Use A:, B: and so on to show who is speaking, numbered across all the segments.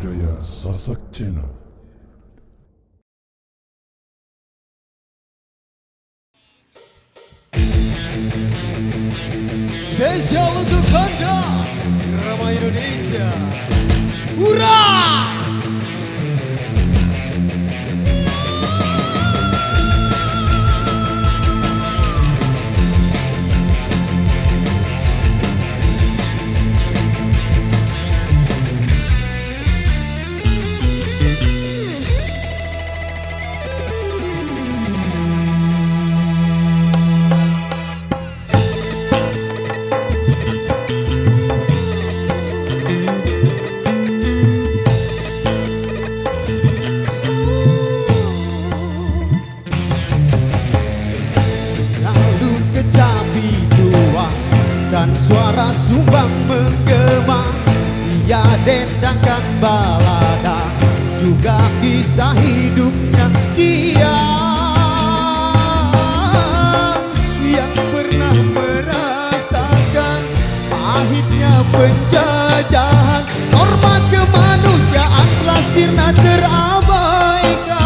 A: budaya Sasak Channel.
B: Spesial untuk Anda, Irama Indonesia. Hurra! Dan suara sumbang menggema, ia dendangkan balada, juga kisah hidupnya. Dia yang pernah merasakan pahitnya penjajahan, norma kemanusiaan telah sirna terabaikan.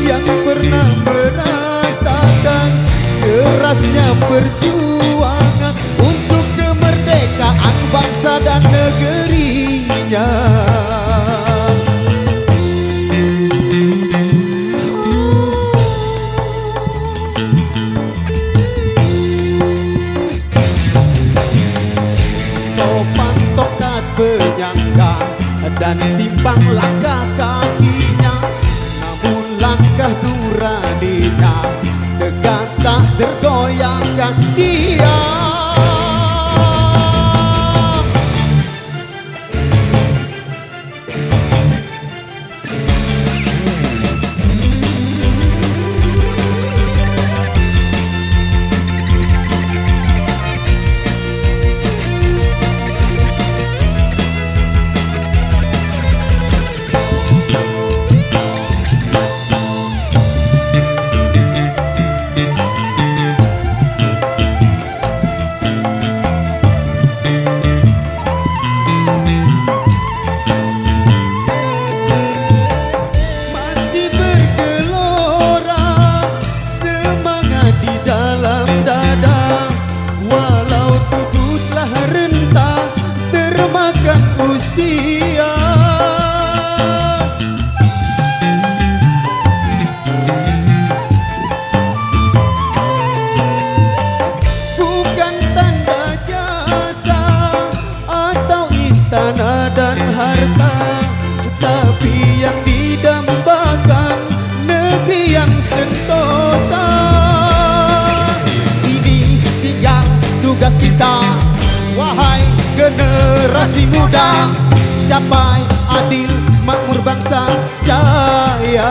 B: Yang pernah merasakan kerasnya perjuangan untuk kemerdekaan bangsa dan negerinya. Topan tokat penyangga dan timpang langkah kakinya, namun langkah nuraninya tegak tak tergoyahkan. Dia usia bukan tanda jasa atau istana dan harta, tapi yang didambakan negeri yang sentosa. Ini tinggal tugas kita, wahai generasi muda, capai adil makmur bangsa jaya.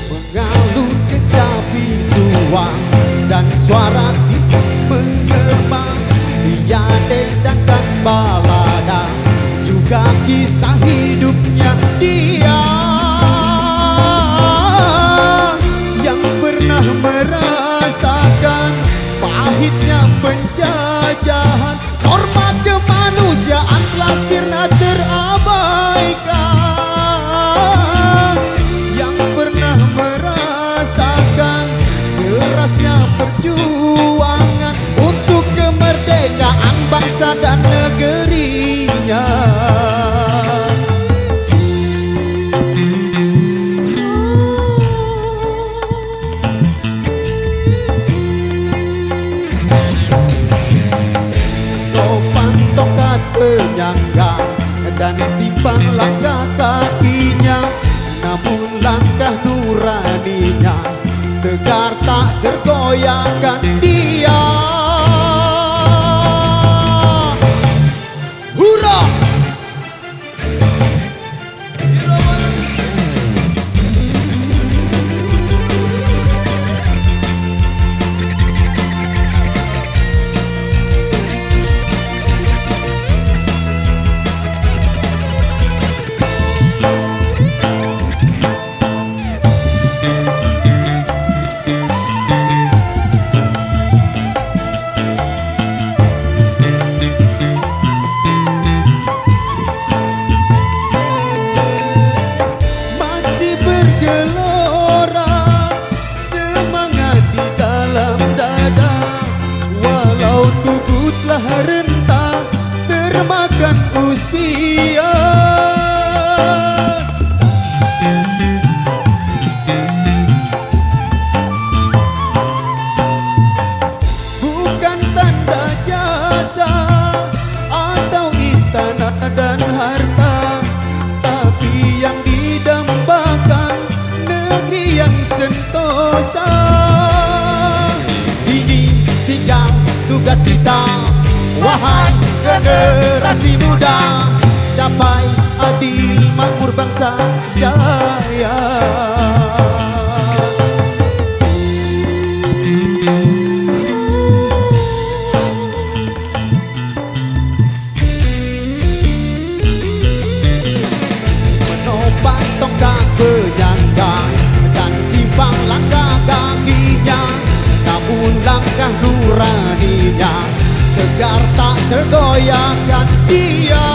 B: Mengalun kecapi tua dan suara timpang menggema, ia dendangkan balada, juga kisah hidupnya. Dia yang pernah merasakan pahitnya penjajahan, norma kemanusiaan telah sirna terabaikan. Yang pernah merasakan kerasnya perjuangan untuk kemerdekaan bangsa dan negerinya. Topan tokat penyangga dan timpang langkah kakinya, namun langkah nuraninya tegar tak tergoyahkan. Dia hurra! bangsa. Ini tinggal tugas kita, wahai generasi muda, capai adil makmur bangsa jaya. Menopang tongkat penyangga dan timbang langkah kakinya, namun langkah nuraninya tegar tak tergoyahkan dia.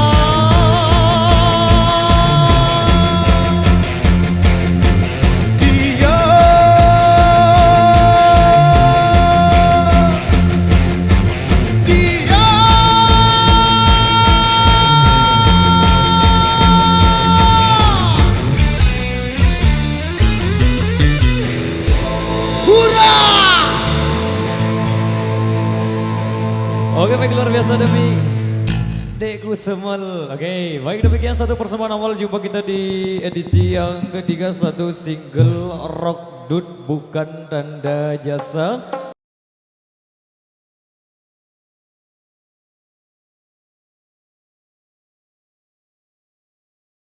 C: Oke, baik, luar biasa demi Dekku Semel. Oke, baik, demikian satu persembahan awal jumpa kita di edisi yang ketiga, satu single Rock Dut Bukan Tanda Jasa.